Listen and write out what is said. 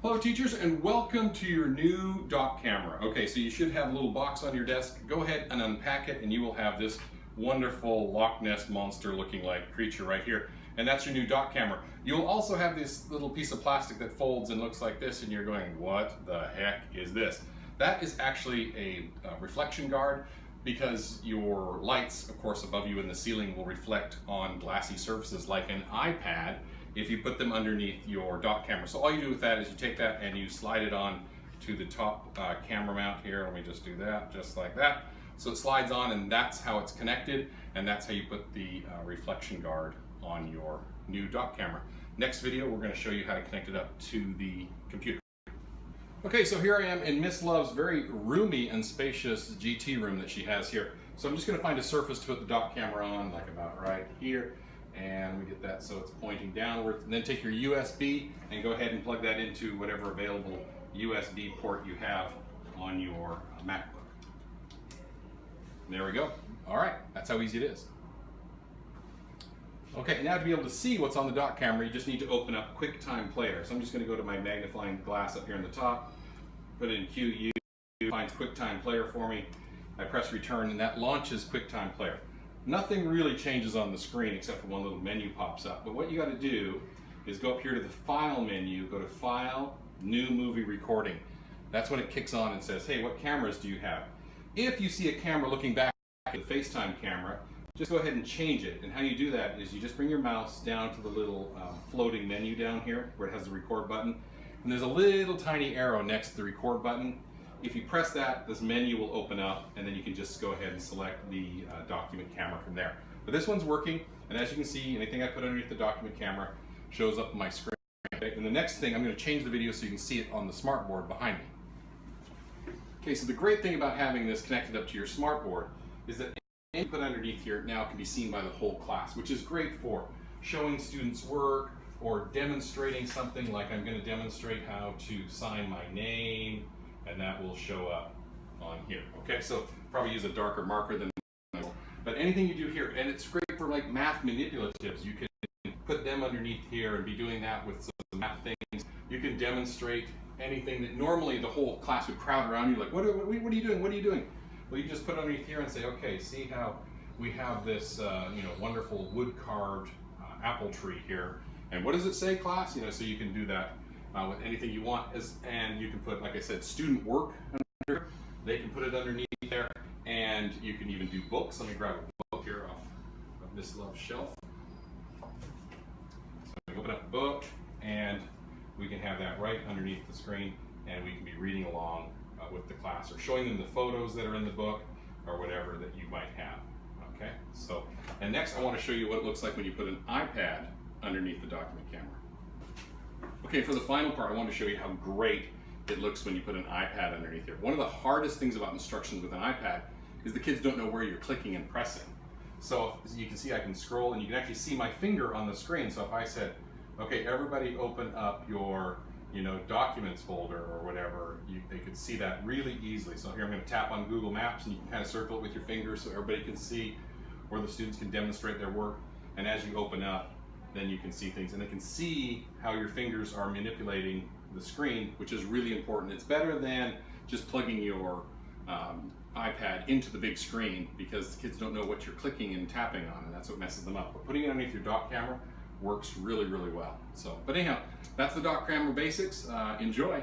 Hello teachers, and welcome to your new dock camera. Okay, so you should have a little box on your desk. Go ahead and unpack it and you will have this wonderful Loch Ness monster looking like creature right here. And that's your new dock camera. You'll also have this little piece of plastic that folds and looks like this, and you're going, what the heck is this? That is actually a reflection guard, because your lights, of course, above you in the ceiling will reflect on glassy surfaces like an iPad if you put them underneath your dock camera. So all you do with that is you take that and you slide it on to the top camera mount here. Let me just do that, just like that. So it slides on, and that's how it's connected, and that's how you put the reflection guard on your new dock camera. Next video, we're going to show you how to connect it up to the computer. Okay, so here I am in Miss Love's very roomy and spacious GT room that she has here. So I'm just going to find a surface to put the dock camera on, like about right here. And we get that so it's pointing downward. And then take your USB and go ahead and plug that into whatever available USB port you have on your MacBook. There we go. All right, that's how easy it is. Okay, now to be able to see what's on the dock camera, you just need to open up QuickTime Player. So I'm just going to go to my magnifying glass up here on the top, put in QU, finds QuickTime Player for me. I press return and that launches QuickTime Player. Nothing really changes on the screen except for one little menu pops up. But what you got to do is go up here to the File menu, go to File, New Movie Recording. That's when it kicks on and says, hey, what cameras do you have? If you see a camera looking back at the FaceTime camera, just go ahead and change it. And how you do that is you just bring your mouse down to the little floating menu down here where it has the record button. And there's a little tiny arrow next to the record button. If you press that, this menu will open up, and then you can just go ahead and select the document camera from there. But this one's working, and as you can see, anything I put underneath the document camera shows up on my screen. Okay, and the next thing, I'm going to change the video so you can see it on the smartboard behind me. Okay, so the great thing about having this connected up to your smartboard is that anything you put underneath here now can be seen by the whole class, which is great for showing students work or demonstrating something, like I'm going to demonstrate how to sign my name, and that will show up on here. Okay, so probably use a darker marker than normal. But anything you do here, and it's great for like math manipulatives, you can put them underneath here and be doing that with some math things. You can demonstrate anything that normally the whole class would crowd around you, like, what are you doing? What are you doing? Well, you just put underneath here and say, okay, see how we have this wonderful wood-carved apple tree here. And what does it say, class? So you can do that with anything you want, and you can put, like I said, student work under. They can put it underneath there, and you can even do books. Let me grab a book here off of Miss Love's shelf. So we open up the book, and we can have that right underneath the screen, and we can be reading along with the class, or showing them the photos that are in the book, or whatever that you might have. Okay. So, and next I want to show you what it looks like when you put an iPad underneath the document camera. Okay, for the final part, I want to show you how great it looks when you put an iPad underneath here. One of the hardest things about instructions with an iPad is the kids don't know where you're clicking and pressing. So as you can see, I can scroll, and you can actually see my finger on the screen. So if I said, okay, everybody open up your documents folder or whatever, they could see that really easily. So here I'm going to tap on Google Maps, and you can kind of circle it with your finger so everybody can see where the students can demonstrate their work. And as you open up, then you can see things, and they can see how your fingers are manipulating the screen, which is really important. It's better than just plugging your iPad into the big screen, because the kids don't know what you're clicking and tapping on, and that's what messes them up. But putting it underneath your dock camera works really, really well. So, but anyhow, that's the dock camera basics. Enjoy.